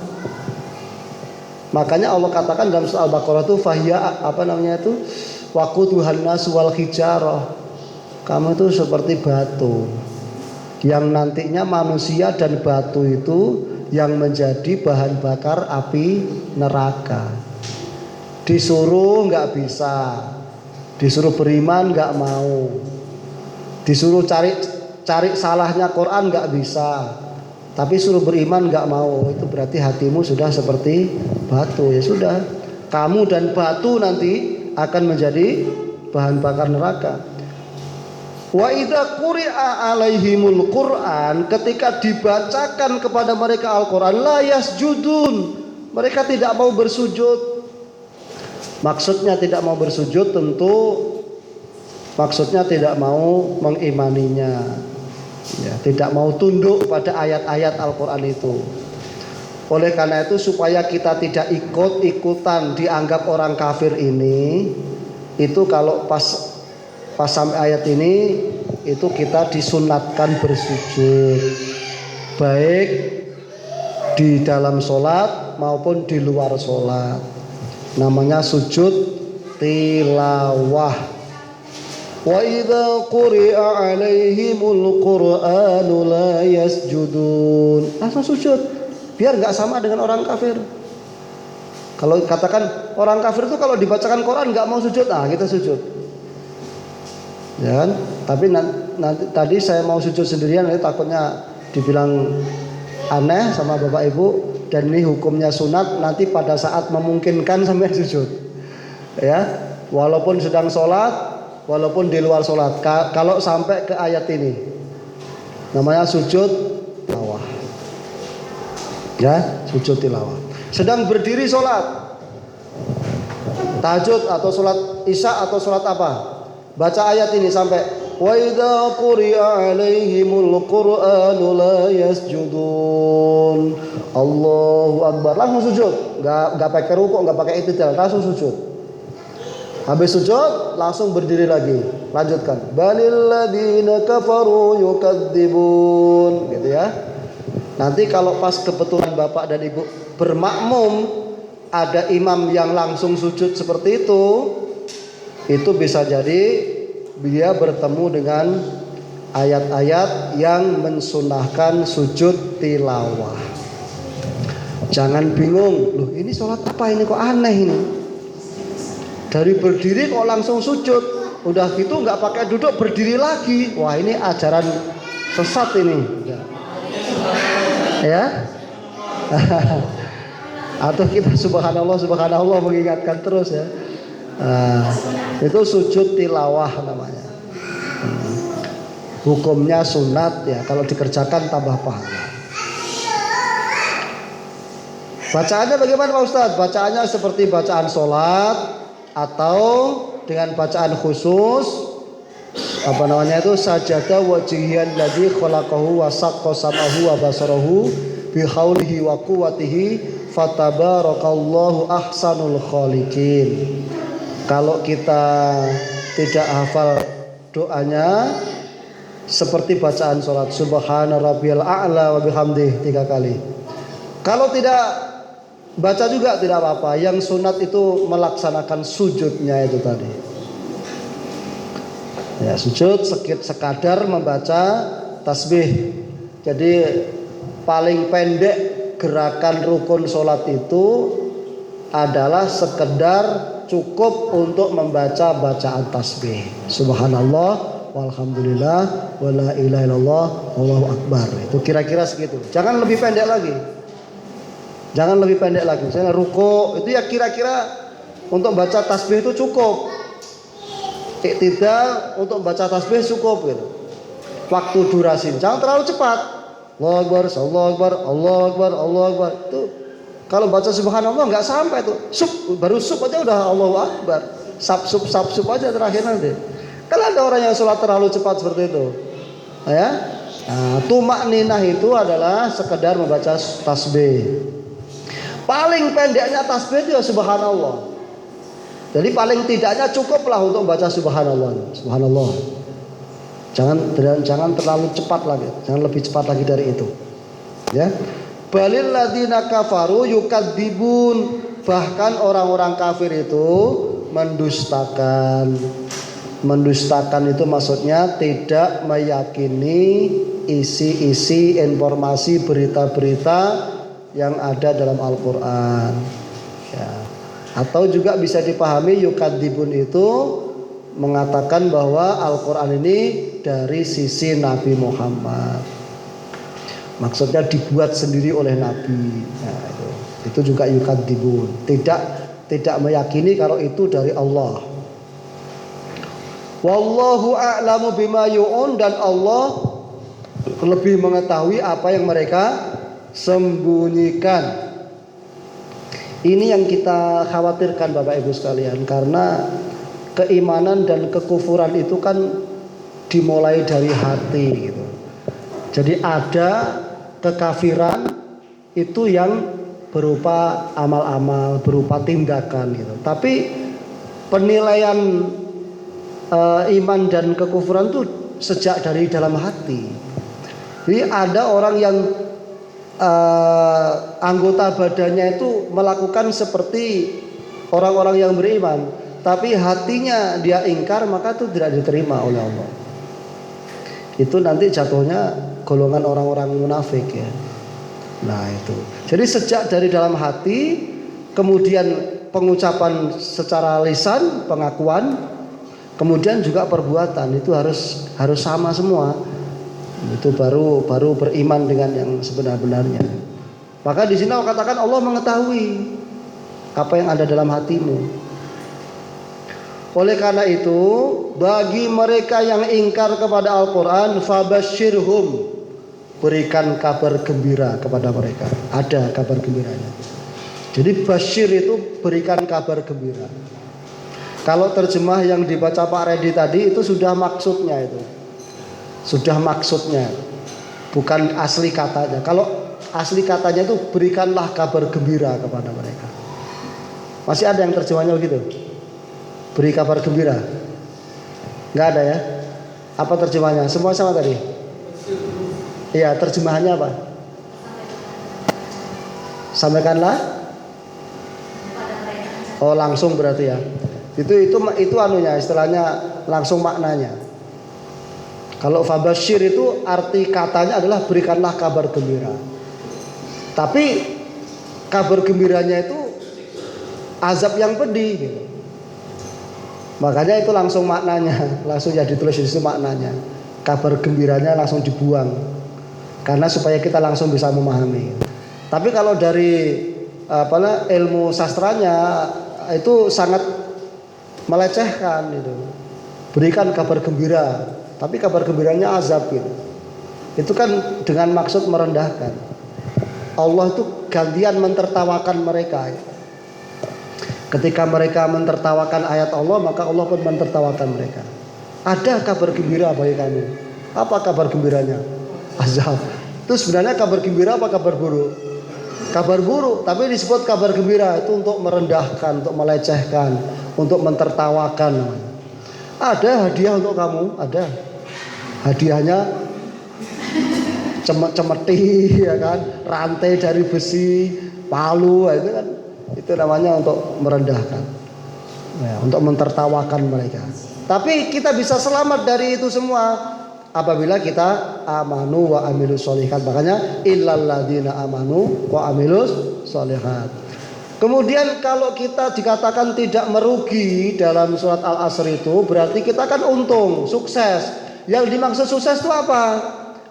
Makanya Allah katakan dalam surah Al-Baqarah itu fahya waquduhan nas wal hijarah. Kamu itu seperti batu yang nantinya manusia dan batu itu yang menjadi bahan bakar api neraka. Disuruh nggak bisa, disuruh beriman nggak mau, disuruh cari salahnya Quran nggak bisa, tapi suruh beriman nggak mau. Itu berarti hatimu sudah seperti batu. Ya sudah, kamu dan batu nanti akan menjadi bahan bakar neraka. Wa idza quri'a alaihimul Qur'an, ketika dibacakan kepada mereka Al-Qur'an, la yasjudun, mereka tidak mau bersujud. Maksudnya tidak mau bersujud tentu maksudnya tidak mau mengimaninya. Ya, tidak mau tunduk pada ayat-ayat Al-Quran itu. Oleh karena itu supaya kita tidak ikut-ikutan dianggap orang kafir ini, itu kalau pas sampai ayat ini itu kita disunatkan bersujud, baik di dalam sholat maupun di luar sholat. Namanya sujud tilawah. Wa idza quri'a 'alaihimul Qur'anu la yasjudun. Langsung sujud. Biar enggak sama dengan orang kafir. Kalau katakan orang kafir itu kalau dibacakan Quran enggak mau sujud, kita sujud. Ya kan? Tapi nanti tadi saya mau sujud sendirian, nanti takutnya dibilang aneh sama Bapak Ibu, dan ini hukumnya sunat, nanti pada saat memungkinkan sampai sujud. Ya, walaupun sedang sholat, walaupun di luar sholat. Kalau sampai ke ayat ini, namanya sujud tilawah. Ya, sujud tilawah. Sedang berdiri sholat, tahajud atau sholat isya atau sholat apa, baca ayat ini sampai wa idza quri'a 'alaihimul Qur'anu la yasjudun. Allahu Akbar, langsung sujud. Enggak pakai rukuk, enggak pakai i'tidal, langsung sujud. Habis sujud langsung berdiri lagi. Lanjutkan. Balil ladzina kafaru yukadzibun, gitu ya. Nanti kalau pas kebetulan Bapak dan Ibu bermakmum ada imam yang langsung sujud seperti itu bisa jadi dia bertemu dengan ayat-ayat yang mensunahkan sujud tilawah. Jangan bingung, loh ini sholat apa ini kok aneh ini? Dari berdiri kok langsung sujud, udah gitu nggak pakai duduk berdiri lagi. Wah ini ajaran sesat ini. Ya? Atau kita subhanallah subhanallah mengingatkan terus ya. Itu sujud tilawah namanya. Hukumnya sunat ya, kalau dikerjakan tambah pahala. Bacaannya bagaimana Pak Ustadz? Bacaannya seperti bacaan sholat atau dengan bacaan khusus, apa namanya itu, sajadah wajhiyan ladzi khalaqahu wa saqqa samahu wa basarahu bi haulihi wa quwwatihi fatabarakallahu ahsanul khaliqin. Kalau kita tidak hafal doanya, seperti bacaan sholat subhana rabbiyal a'la wa bihamdihi 3 kali. Kalau tidak baca juga tidak apa-apa. Yang sunat itu melaksanakan sujudnya itu tadi. Ya, sujud sekadar membaca tasbih. Jadi paling pendek gerakan rukun sholat itu adalah sekedar cukup untuk membaca bacaan tasbih. Subhanallah walhamdulillah wala ilaha illallah wallahu akbar. Itu kira-kira segitu. Jangan lebih pendek lagi. Jangan lebih pendek lagi. Misalnya ruku itu ya kira-kira untuk baca tasbih itu cukup. Iktidal untuk baca tasbih cukup gitu. Waktu durasi jangan terlalu cepat. Allahu akbar, Allahu akbar, Allahu akbar, Allahu akbar. Itu kalau baca subhanallah enggak sampai tuh. Baru sub aja udah Allahu akbar. Sub aja terakhir nanti. Kalau ada orang yang sholat terlalu cepat seperti itu. Ya. Nah, tumak ninah itu adalah sekedar membaca tasbih. Paling pendeknya tasbih itu ya subhanallah. Jadi paling tidaknya cukuplah untuk baca subhanallah. Subhanallah. Jangan terlalu cepat lagi. Jangan lebih cepat lagi dari itu. Ya. Balil ladzina kafaru yukadzibun. Bahkan orang-orang kafir itu mendustakan. Mendustakan itu maksudnya tidak meyakini isi-isi informasi berita-berita yang ada dalam Al-Quran ya. Atau juga bisa dipahami yukadzibun itu mengatakan bahwa Al-Quran ini dari sisi Nabi Muhammad, maksudnya dibuat sendiri oleh Nabi. Nah, itu juga yukadzibun, tidak meyakini kalau itu dari Allah. Wallahu a'lamu bima yu'un, dan Allah lebih mengetahui apa yang mereka sembunyikan. Ini yang kita khawatirkan Bapak Ibu sekalian, karena keimanan dan kekufuran itu kan dimulai dari hati gitu. Jadi ada kekafiran itu yang berupa amal-amal, berupa tindakan gitu. Tapi penilaian iman dan kekufuran itu sejak dari dalam hati. Jadi ada orang yang anggota badannya itu melakukan seperti orang-orang yang beriman, tapi hatinya dia ingkar, maka itu tidak diterima oleh Allah. Itu nanti jatuhnya golongan orang-orang munafik ya. Nah itu. Jadi sejak dari dalam hati, kemudian pengucapan secara lisan, pengakuan, kemudian juga perbuatan itu harus sama semua. Itu baru beriman dengan yang sebenar-benarnya. Maka di sini Allah katakan Allah mengetahui apa yang ada dalam hatimu. Oleh karena itu, bagi mereka yang ingkar kepada Al-Quran, fabasyirhum, berikan kabar gembira kepada mereka. Ada kabar gembiranya. Jadi basyir itu berikan kabar gembira. Kalau terjemah yang dibaca Pak Redi tadi itu sudah maksudnya itu. Sudah maksudnya, bukan asli katanya. Kalau asli katanya itu berikanlah kabar gembira kepada mereka. Masih ada yang terjemahnya begitu? Beri kabar gembira? Nggak ada ya? Apa terjemahnya? Semua sama tadi? Iya, terjemahannya apa? Sampaikanlah. Oh, langsung berarti ya. Itu anunya, istilahnya langsung maknanya. Kalau fabasyir itu arti katanya adalah berikanlah kabar gembira. Tapi kabar gembiranya itu azab yang pedih gitu. Makanya itu langsung maknanya, langsung ya ditulis di situ maknanya. Kabar gembiranya langsung dibuang. Karena supaya kita langsung bisa memahami. Tapi kalau dari ilmu sastranya itu sangat melecehkan itu. Berikan kabar gembira, tapi kabar gembiranya azab gitu. Itu kan dengan maksud merendahkan. Allah itu gantian mentertawakan mereka. Ketika mereka mentertawakan ayat Allah, maka Allah pun mentertawakan mereka. Ada kabar gembira bagi kamu. Apa kabar gembiranya? Azab. Itu sebenarnya kabar gembira apa kabar buruk? Kabar buruk, tapi disebut kabar gembira itu untuk merendahkan, untuk melecehkan, untuk mentertawakan. Ada hadiah untuk kamu, ada. Hadiahnya cemeti ya kan, rantai dari besi, palu, itu kan itu namanya untuk merendahkan. Ya, untuk mentertawakan mereka. Tapi kita bisa selamat dari itu semua apabila kita amanu wa amilus sholihat. Makanya illal ladzina amanu wa amilus sholihat. Kemudian kalau kita dikatakan tidak merugi dalam surat Al-Asr itu berarti kita kan untung, sukses. Yang dimaksud sukses itu apa?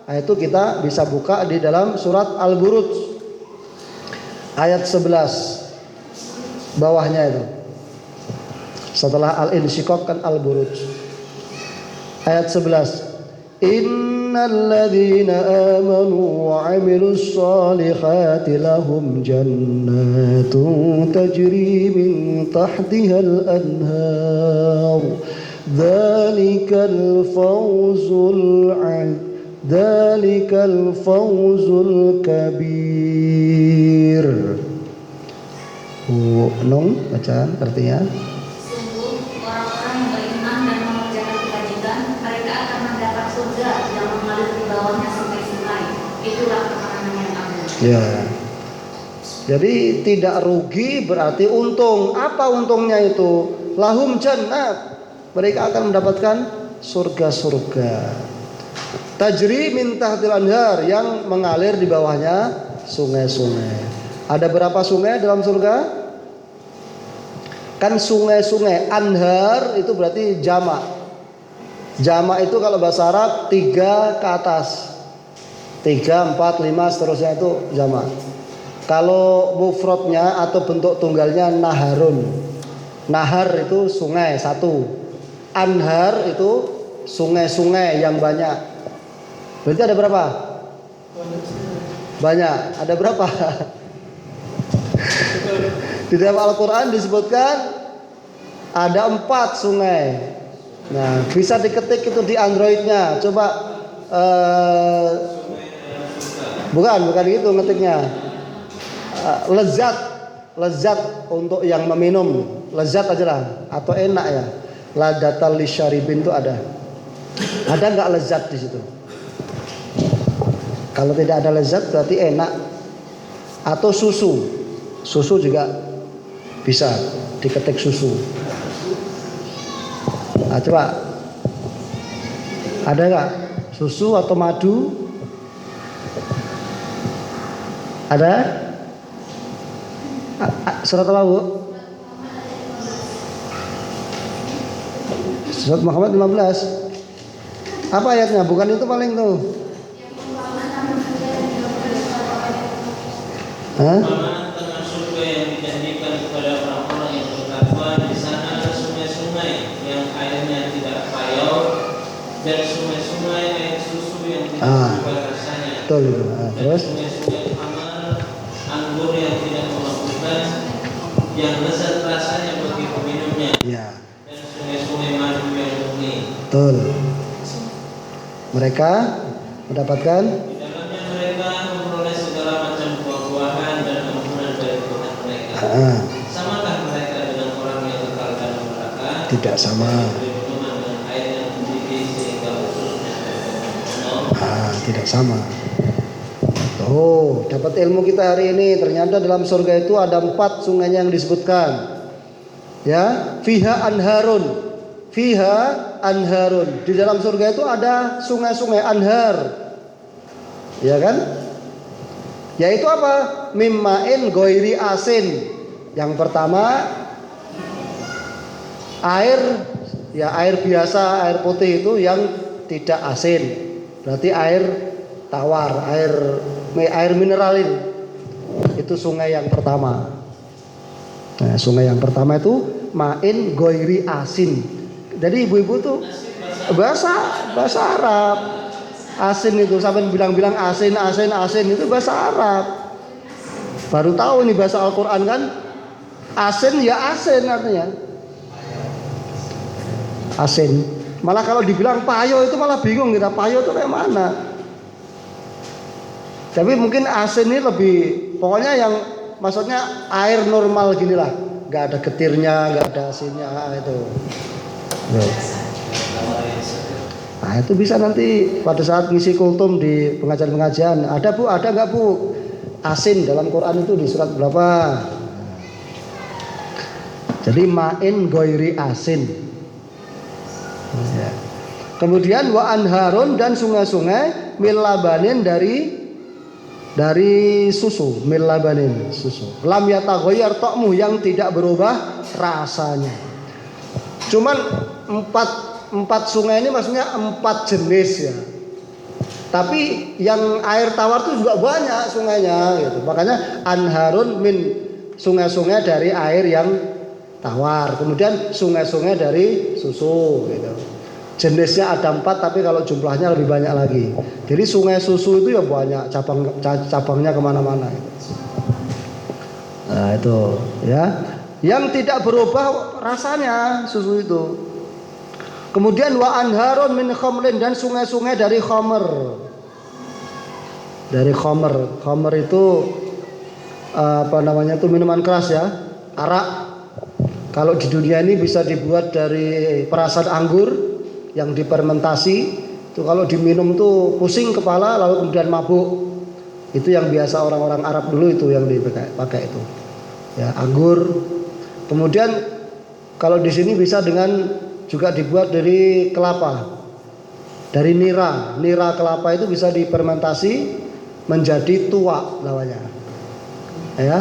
Nah, itu kita bisa buka di dalam surat Al-Buruj ayat 11 bawahnya itu. Setelah Al-Insyiqaq kan Al-Buruj ayat 11. Innal ladzina amanu wa 'amilus shalihati lahum jannatun tajri min tahtihal anhar. Dzalikal fawzul kabir. Nung baca artinya. Sungguh orang-orang yang beriman dan mengerjakan kebajikan, mereka akan mendapat surga yang mengalir di bawahnya sungai-sungai. Itulah kemenangan yang agung. Ya. Jadi tidak rugi berarti untung. Apa untungnya itu? Lahum jannat. Mereka akan mendapatkan surga-surga. Tajri min tahtil anhar, yang mengalir di bawahnya sungai-sungai. Ada berapa sungai dalam surga? Kan sungai-sungai. Anhar itu berarti jamak. Jamak itu kalau bahasa Arab 3 ke atas. 3, 4, 5 seterusnya itu jamak. Kalau mufradnya atau bentuk tunggalnya naharun. Nahar itu sungai satu. Anhar itu sungai-sungai yang banyak. Berarti ada berapa? Banyak. Ada berapa? Di dalam Al-Quran disebutkan ada 4 sungai. Nah, bisa diketik itu di Androidnya. Coba bukan gitu ngetiknya. Lezat untuk yang meminum. Lezat aja lah. Atau enak ya. Ladatal lisyaribin itu ada. Ada nggak lezat di situ? Kalau tidak ada lezat berarti enak. Atau susu. Susu juga bisa diketik susu. Nah, coba. Ada nggak susu atau madu? Ada? Surat apa, Bu? Surat Muhammad 15. Apa ayatnya? Bukan itu paling tuh. Hah? Tentang surga yang dijanjikan kepada orang-orang yang bertakwa. Di sana ada sungai-sungai yang airnya tidak payau dan sungai-sungai air susu yang tidak berubah rasanya. Betul itu. Terus? Sungai-sungai amal, anggur yang tidak memabukkan, yang lezat rasanya bagi peminumnya. Ya. Dan sungai-sungai madu yang murni. Betul. Mereka mendapatkan Di dalamnya mereka memperoleh segala macam buah-buahan dan ampunan dari Tuhan mereka. Samakah mereka dengan orang yang kekal dalam neraka? Tidak sama. Minuman dengan air yang mendidih sehingga ususnya Tidak sama. Oh, dapat ilmu kita hari ini. Ternyata dalam surga itu ada 4 sungainya yang disebutkan. Ya, fiha anharun. Fiha anharun. Di dalam surga itu ada sungai-sungai anhar. Ya kan? Yaitu apa? Mimma'in ghairi asin. Yang pertama air, ya air biasa, air putih itu yang tidak asin. Berarti air tawar, air mineral itu sungai yang pertama. Nah, sungai yang pertama itu ma'in ghairi asin. Jadi ibu-ibu tuh bahasa Arab. Asin itu sampai bilang-bilang asin itu bahasa Arab. Baru tahu ini bahasa Al-Qur'an kan? Asin ya asin artinya. Asin. Malah kalau dibilang payo itu malah bingung kita, payo itu kayak mana? Tapi mungkin asin ini lebih, pokoknya yang maksudnya air normal gini lah, nggak ada getirnya, nggak ada asinnya itu. Nah itu bisa nanti pada saat ngisi kultum di pengajian-pengajian. Ada bu, ada nggak bu? Asin dalam Quran itu di surat berapa? Jadi ma'in ghairi asin. Ya. Kemudian wa anharun dan sungai-sungai mil labanin dari susu, mil labanin susu. Lam yataghayyar ta'mu yang tidak berubah rasanya. Cuman empat sungai ini maksudnya 4 jenis ya. Tapi yang air tawar itu juga banyak sungainya gitu. Makanya anharun min sungai-sungai dari air yang tawar. Kemudian sungai-sungai dari susu gitu. Jenisnya ada 4 tapi kalau jumlahnya lebih banyak lagi. Jadi sungai susu itu ya banyak, cabangnya kemana-mana gitu. Nah itu ya. Yang tidak berubah rasanya susu itu. Kemudian wa anharun min khamrin dan sungai-sungai dari khamr. Dari khamr. Khamr itu apa namanya itu minuman keras ya, arak. Kalau di dunia ini bisa dibuat dari perasan anggur yang difermentasi. Itu kalau diminum tuh pusing kepala lalu kemudian mabuk. Itu yang biasa orang-orang Arab dulu itu yang dipakai itu. Ya, anggur. Kemudian kalau di sini bisa dengan juga dibuat dari kelapa, dari nira kelapa itu bisa difermentasi menjadi tua namanya, ya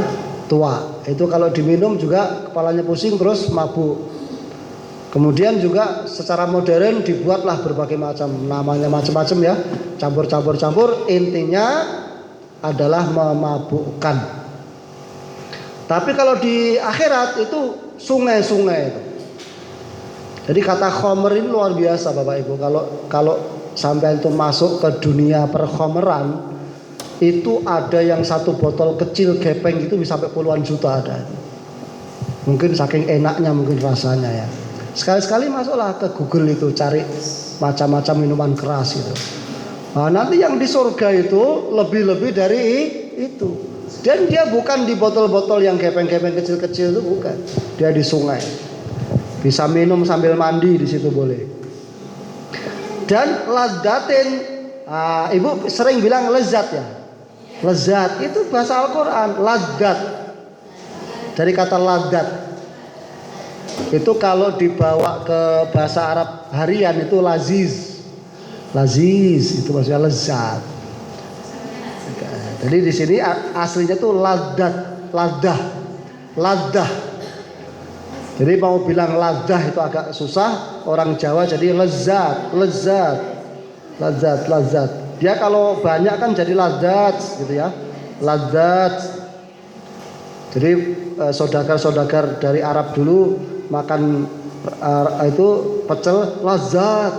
tua. Itu kalau diminum juga kepalanya pusing terus mabuk. Kemudian juga secara modern dibuatlah berbagai macam, namanya macam-macam ya, campur, intinya adalah memabukkan. Tapi kalau di akhirat itu sungai-sungai itu. Jadi kata khomer ini luar biasa Bapak Ibu. Kalau sampai itu masuk ke dunia perkhomeran, itu ada yang satu botol kecil gepeng itu bisa sampai puluhan juta ada. Mungkin saking enaknya mungkin rasanya ya. Sekali-sekali masuklah ke Google itu cari macam-macam minuman keras itu. Nah, nanti yang di surga itu lebih-lebih dari itu. Dan dia bukan di botol-botol yang gepeng-gepeng kecil-kecil itu bukan. Dia di sungai. Bisa minum sambil mandi di situ boleh. Dan ladatin, ibu sering bilang lezat ya. Lezat itu bahasa Al-Quran. Ladat dari kata ladat. Itu kalau dibawa ke bahasa Arab harian itu laziz. Laziz itu maksudnya lezat. Jadi di sini aslinya tuh ladat, ladah. Jadi mau bilang ladah itu agak susah, orang Jawa jadi lezat. Dia kalau banyak kan jadi ladat gitu ya. Ladat. Jadi saudagar-saudagar dari Arab dulu makan itu pecel lazat.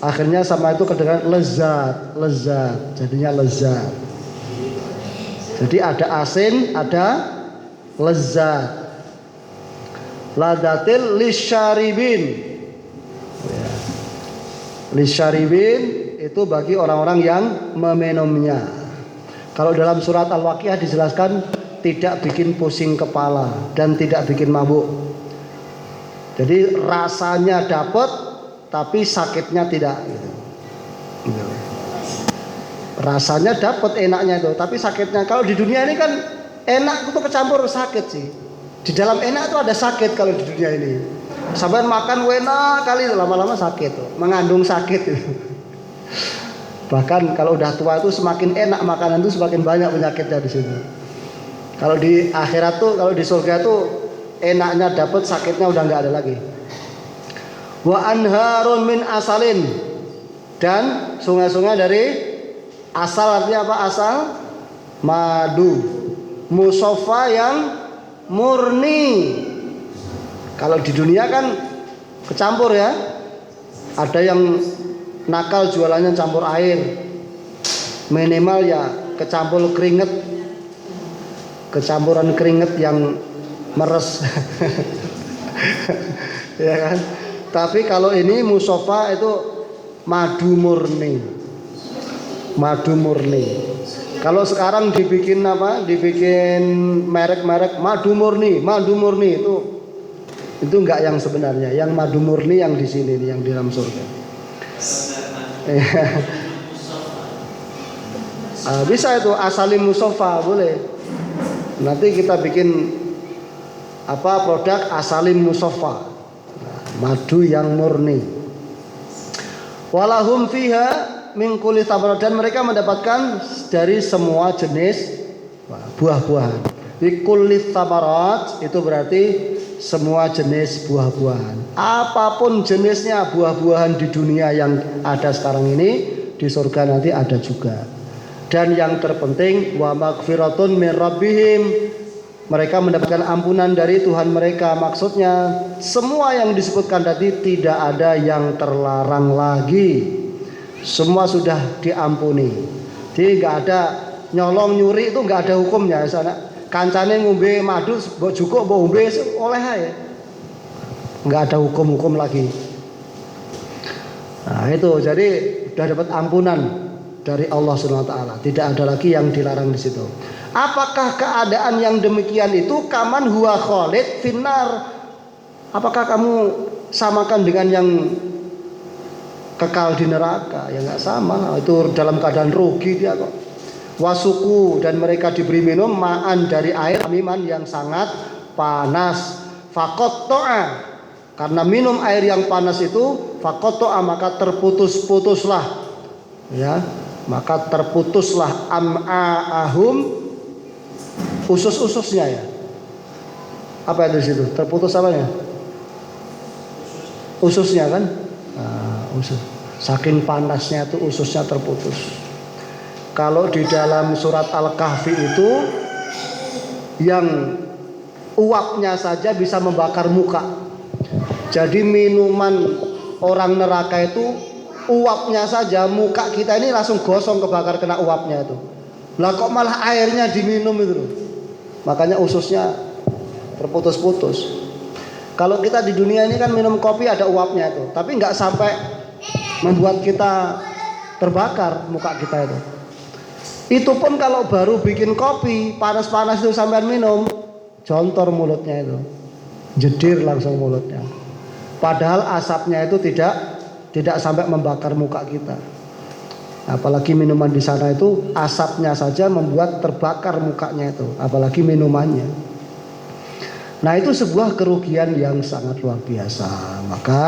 Akhirnya sama itu kedengaran lezat. Jadinya lezat. Jadi ada asin, ada lezat. Ladatil lisyaribin. Lisyaribin itu bagi orang-orang yang meminumnya. Kalau dalam surat Al-Waqiah dijelaskan tidak bikin pusing kepala dan tidak bikin mabuk. Jadi rasanya dapat tapi sakitnya tidak gitu. Rasanya dapat enaknya itu tapi sakitnya. Kalau di dunia ini kan enak itu kecampur sakit sih. Di dalam enak itu ada sakit kalau di dunia ini. Sampai makan enak kali, lama-lama sakit tuh, mengandung sakit itu. Bahkan kalau udah tua itu semakin enak makanan itu semakin banyak penyakitnya di situ. Kalau di akhirat tuh, kalau di surga tuh enaknya dapat, sakitnya udah nggak ada lagi. Wa anharun min asalin, dan sungai-sungai dari asal. Artinya apa asal? Madu. Musaffa yang murni. Kalau di dunia kan kecampur ya. Ada yang nakal jualannya campur air. Minimal ya kecampur keringet. Kecampuran keringet yang meres. Ya kan? Tapi kalau ini musaffa itu madu murni. Madu murni. Kalau sekarang dibikin apa? Dibikin merek-merek madu murni itu enggak yang sebenarnya. Yang madu murni yang di sini nih, yang di dalam surga. Bisa itu asali musaffa boleh. Nanti kita bikin apa produk asali musaffa. Madu yang murni. Walahum fiha min kulli thamarat, dan mereka mendapatkan dari semua jenis buah-buahan. Di kulli thamarat itu berarti semua jenis buah-buahan. Apapun jenisnya buah-buahan di dunia yang ada sekarang ini, di surga nanti ada juga. Dan yang terpenting wa maghfiratun min rabbihim, mereka mendapatkan ampunan dari Tuhan mereka. Maksudnya semua yang disebutkan tadi tidak ada yang terlarang lagi. Semua sudah diampuni. Jadi nggak ada nyolong nyuri, itu nggak ada hukumnya. Sana kancane ngombe madu, mbok cukup mbok ngombe oleh ae. Nggak ada hukum-hukum lagi. Nah itu jadi sudah dapat ampunan dari Allah Subhanahu wa taala. Tidak ada lagi yang dilarang di situ. Apakah keadaan yang demikian itu kaman huwa khalid finnar? Apakah kamu samakan dengan yang kekal di neraka? Ya nggak sama. Itu dalam keadaan rugi dia kok. Wasuku, dan mereka diberi minum ma'an dari air hamiman yang sangat panas. Faqatta'a, karena minum air yang panas itu faqatta'a, maka terputus-putuslah ya, maka terputuslah am'a'ahum, usus-ususnya ya. Apa itu di situ? Terputus apanya? Ususnya kan? Nah, usus. Saking panasnya itu ususnya terputus. Kalau di dalam surat Al-Kahfi itu yang uapnya saja bisa membakar muka. Jadi minuman orang neraka itu uapnya saja, muka kita ini langsung gosong kebakar kena uapnya itu. Lah kok malah airnya diminum itu loh. Makanya ususnya terputus-putus. Kalau kita di dunia ini kan minum kopi ada uapnya itu, tapi nggak sampai membuat kita terbakar muka kita itu. Itu pun kalau baru bikin kopi panas-panas itu sampai minum, jontor mulutnya itu, jedir langsung mulutnya. Padahal asapnya itu tidak sampai membakar muka kita. Apalagi minuman di sana itu asapnya saja membuat terbakar mukanya itu, apalagi minumannya. Nah itu sebuah kerugian yang sangat luar biasa. Maka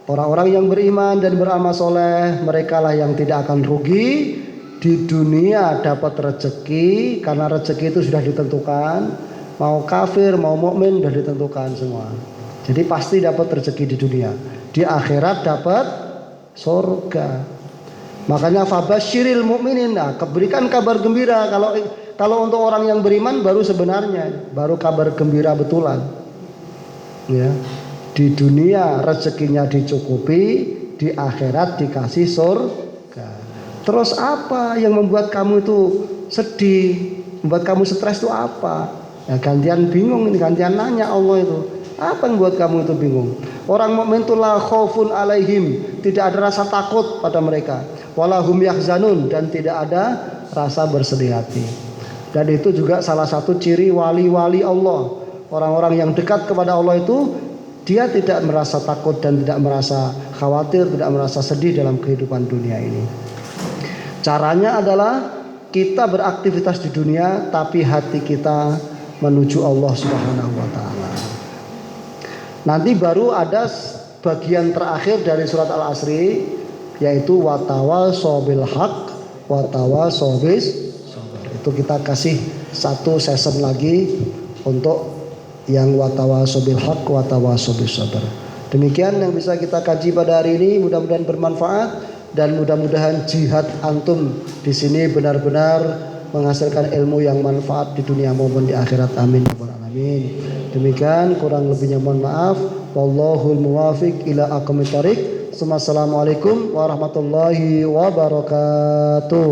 orang-orang yang beriman dan beramal soleh, mereka lah yang tidak akan rugi. Di dunia dapat rezeki, karena rezeki itu sudah ditentukan. Mau kafir, mau mukmin sudah ditentukan semua. Jadi pasti dapat rezeki di dunia. Di akhirat dapat surga. Makanya fabasyiril mukminin, berikan kabar gembira. Kalau untuk orang yang beriman baru sebenarnya, baru kabar gembira betulan. Ya. Di dunia rezekinya dicukupi, di akhirat dikasih surga. Terus apa yang membuat kamu itu sedih, membuat kamu stres itu apa? Ya gantian bingung ini, gantian nanya Allah itu. Apa yang membuat kamu itu bingung? Orang mukmin itu la khaufun alaihim, tidak ada rasa takut pada mereka. Walahum yahzanun, dan tidak ada rasa bersedih hati. Dan itu juga salah satu ciri wali-wali Allah. Orang-orang yang dekat kepada Allah itu dia tidak merasa takut dan tidak merasa khawatir, tidak merasa sedih dalam kehidupan dunia ini. Caranya adalah kita beraktivitas di dunia tapi hati kita menuju Allah Subhanahu wa taala. Nanti baru ada bagian terakhir dari surat Al-Asri, yaitu watawasau bil haq watawasau bis sabr. Itu kita kasih satu season lagi untuk yang watawasau bil haq watawasau bis sabr. Demikian yang bisa kita kaji pada hari ini, mudah-mudahan bermanfaat dan mudah-mudahan jihad antum di sini benar-benar menghasilkan ilmu yang manfaat di dunia maupun di akhirat. Amin ya rabbal alamin. Demikian, kurang lebihnya mohon maaf. Wallahul muwafiq ila aqwamit thoriq. Assalamualaikum warahmatullahi wabarakatuh.